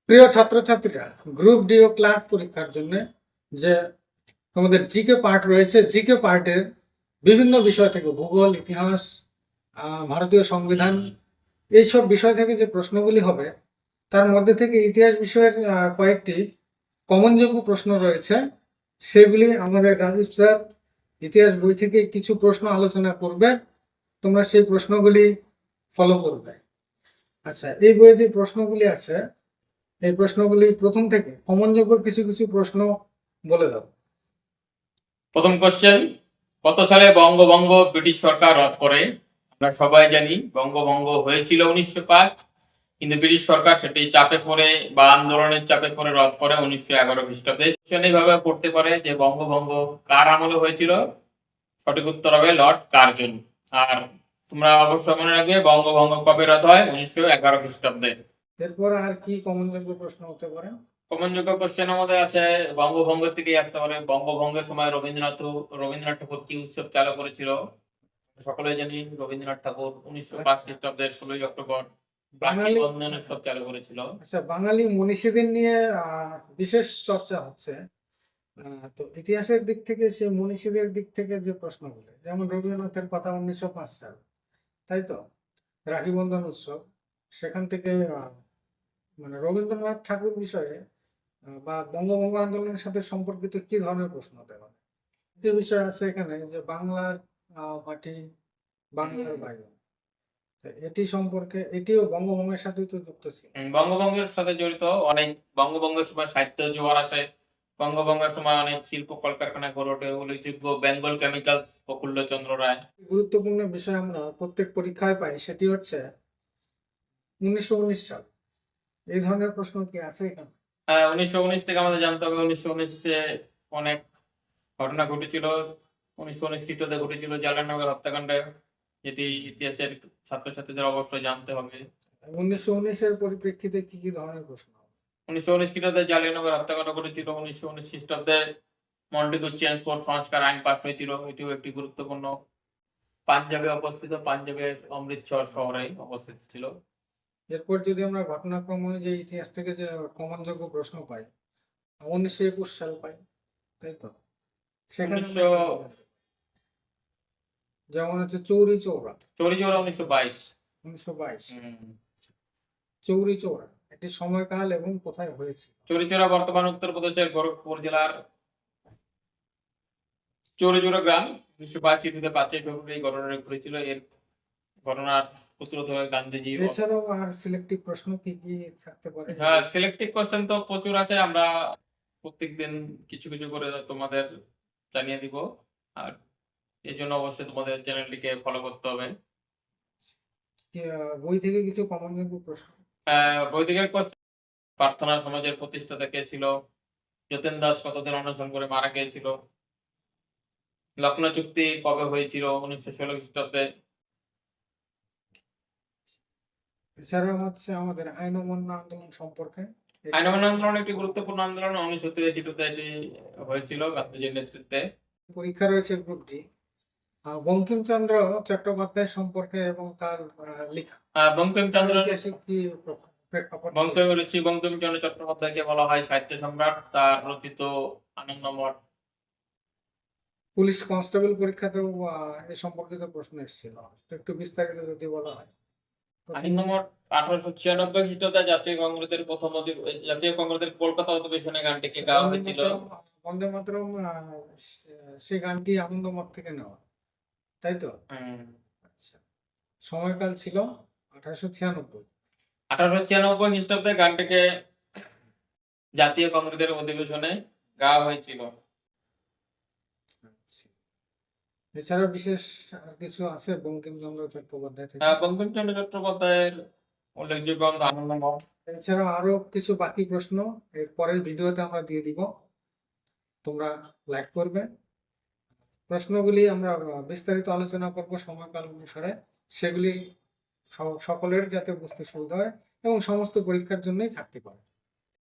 প্রিয় ছাত্রছাত্রীরা, group D ও clerk পরীক্ষার জন্য যে তোমাদের জিকে পার্ট রয়েছে, জিকে পার্টের বিভিন্ন বিষয় থেকে ভূগোল, ইতিহাস, ভারতীয় সংবিধান, এইসব বিষয় থেকে যে প্রশ্নগুলি হবে তার মধ্যে থেকে ইতিহাস বিষয়ের কয়েকটি কমনযোগ্য প্রশ্ন রয়েছে। সেগুলি আমাদের রাজীব স্যার ইতিহাস বই থেকে কিছু প্রশ্ন আলোচনা করবে, তোমরা সেই প্রশ্নগুলি ফলো করবে। আচ্ছা, এই বইয়ে যে প্রশ্নগুলি আছে এই প্রশ্নগুলি প্রথম থেকে কমনযোগ্য কিছু কিছু প্রশ্ন বলে দাও। প্রথম কোশ্চেন, কত সালে বঙ্গভঙ্গ ব্রিটিশ সরকার রদ করে? আমরা সবাই জানি বঙ্গভঙ্গ হয়েছিল 1905, কিন্তু ব্রিটিশ সরকার সেটি চাপে পড়ে বা আন্দোলনের চাপে পড়ে রদ করে 1911 খ্রিস্টাব্দে। এইভাবে পড়তে পারে যে বঙ্গভঙ্গ কার আমলে হয়েছিল? সঠিক উত্তর হবে লর্ড কার্জন। আর তোমরা অবশ্যই মনে রাখবে বঙ্গভঙ্গ কবে রদ হয়? 1911 খ্রিস্টাব্দে। এরপর আর কি কমনযোগ্য প্রশ্ন হতে পারে? কমনযোগ্য কোশ্চেন আমাদের আছে বঙ্গভঙ্গ থেকেই আসতে পারে। বঙ্গভঙ্গের সময় রবীন্দ্রনাথ ঠাকুর কি উৎসব চালু করেছিল? সকলে জানি রবীন্দ্রনাথ ঠাকুর 1905 খ্রিস্টাব্দের 16 অক্টোবর রাখি বন্ধন উৎসব চালু করেছিল। আচ্ছা, বাঙালি মনীষীদের নিয়ে বিশেষ চর্চা হচ্ছে, তো ইতিহাসের দিক থেকে সেই মনীষীদের দিক থেকে যে প্রশ্নগুলো, যেমন রবীন্দ্রনাথের কথা 1905 সাল, তাই তো, রাখি বন্ধন উৎসব, সেখান থেকে মানে রবীন্দ্রনাথ ঠাকুর বিষয়ে বা বঙ্গভঙ্গ আন্দোলনের সাথে সম্পর্কিত কি ধরনের প্রশ্ন হতে পারে? যে বিষয় আছে এখানে যে বাংলার মাটি, বাংলার বায়ু, এটি সম্পর্কে, এটিও বঙ্গভঙ্গের সাথে তো যুক্ত ছিল। বঙ্গভঙ্গের সাথে জড়িত অনেক, বঙ্গভঙ্গের সময় সাহিত্য জোয়ার আসে, বঙ্গভঙ্গের সময় অনেক শিল্প কলকারখানা গড়ে ওঠে। উল্লেখযোগ্য বেঙ্গল কেমিক্যালস, প্রফুল্লচন্দ্র রায়। গুরুত্বপূর্ণ বিষয় আমরা প্রত্যেক পরীক্ষায় পাই, সেটি হচ্ছে 1919 সাল। এই ধরনের প্রশ্ন কি আছে এখানে? 1919 থেকে আমাদের জানতে হবে 1919-এ অনেক ঘটনা ঘটেছিল। 1919 খ্রিস্টাব্দে ঘটেছিল জালিয়ানওয়ালা হত্যাকাণ্ড, যেটি ইতিহাসের ছাত্রছাত্রীদের অবশ্যই জানতে হবে। 1919 এর পরিপ্রেক্ষিতে কি কি ধরনের প্রশ্ন? 1919 খ্রিস্টাব্দে জালিয়ানওয়ালা হত্যাকাণ্ড ঘটেছিল। 1919 খ্রিস্টাব্দে মন্টেগু চেঞ্জ ফোর্স সংস্কার আইন পাস হয়েছিল, এটিও একটি গুরুত্বপূর্ণ। পাঞ্জাবে অবস্থিত, পাঞ্জাবের অমৃতসর শহরে অবস্থিত ছিল। এরপর যদি আমরা ঘটনাক্রম অনুযায়ী ইতিহাস থেকে যে কমনযোগ্য প্রশ্ন পাই, 1921 সাল পাই, তাই তো? সেখানে যেমন হচ্ছে চৌরি চৌরা। 1922। 1922 চৌরি চৌরা একটি সময়কাল এবং কোথায় হয়েছে? চৌরিচৌরা বর্তমান উত্তরপ্রদেশের গোরখপুর জেলার চৌরিচৌরা গ্রাম। 1922 5ই ফেব্রুয়ারি ঘটনাটি ঘটেছিল। এর ঘটনার প্রতিরোধ হয়ে গান্ধীজি। এছাড়াও আর সিলেক্টিভ প্রশ্ন কি কি থাকতে পারে? হ্যাঁ, সিলেক্টিভ কোশ্চেন তো প্রচুর আছে, আমরা প্রত্যেকদিন কিছু কিছু করে তোমাদের জানিয়ে দিব। আর এই জন্য অবশ্যই তোমাদের চ্যানেলটিকে ফলো করতে হবে। বই থেকে কিছু কমনযোগ্য প্রশ্ন? বই থেকে কোশ্চেন, প্রার্থনা সমাজের প্রতিষ্ঠাতা কে ছিল? যতীন দাস কতদিন অনশন করে মারা গিয়েছিল? লখনৌ চুক্তি কবে হয়েছিল? 1916 খ্রিস্টাব্দে। এছাড়া হচ্ছে আমাদের আইন অমান্য আন্দোলন সম্পর্কে। আইন অমান্য আন্দোলন একটি গুরুত্বপূর্ণ আন্দোলন, 1983 এটি হয়েছিল গান্ধীজির নেতৃত্বে। পরীক্ষা রয়েছে গ্রুপ ডি, বঙ্কিমচন্দ্র চট্টোপাধ্যায় সম্পর্কে এবং তার লেখা। বঙ্কিমচন্দ্র কি প্রেক্ষাপট? বঙ্কিমচন্দ্র চট্টোপাধ্যায়কে বলা হয় সাহিত্য সম্রাট। তার রচিত আনন্দমঠ। পুলিশ কনস্টেবল পরীক্ষাতেও এ সম্পর্কিত প্রশ্ন এসেছিল, একটু বিস্তারিত যদি বলা হয়। আনন্দমঠ 1896 খ্রিস্টাব্দে জাতীয় কংগ্রেসের কলকাতা অধিবেশনে গানটিকে গাওয়া হয়েছিল। বন্দে মাতরম, সেই গানটি আনন্দমঠ থেকে নেওয়া, তাই তো? আচ্ছা, সময়কাল ছিল 1896। 1896 খ্রিস্টাব্দে গানটিকে জাতীয় কংগ্রেসের অধিবেশনে গাওয়া হয়েছিল। এছাড়া বিশেষ আর কিছু আছে বঙ্কিমচন্দ্র চট্টোপাধ্যায় থেকে? বঙ্কিমচন্দ্র চট্টোপাধ্যায়ের উল্লেখযোগ্য আনন্দমঠ। এছাড়া আরো কিছু বাকি প্রশ্ন এর পরের ভিডিওতে আমরা দিয়ে দিব, তোমরা লাইক করবে। প্রশ্নগুলি আমরা বিস্তারিত আলোচনা করব সময়কাল অনুসারে, সেগুলি সকলের যাতে বুঝতে সুবিধা হয় এবং সমস্ত পরীক্ষার জন্যই থাকতে পারে।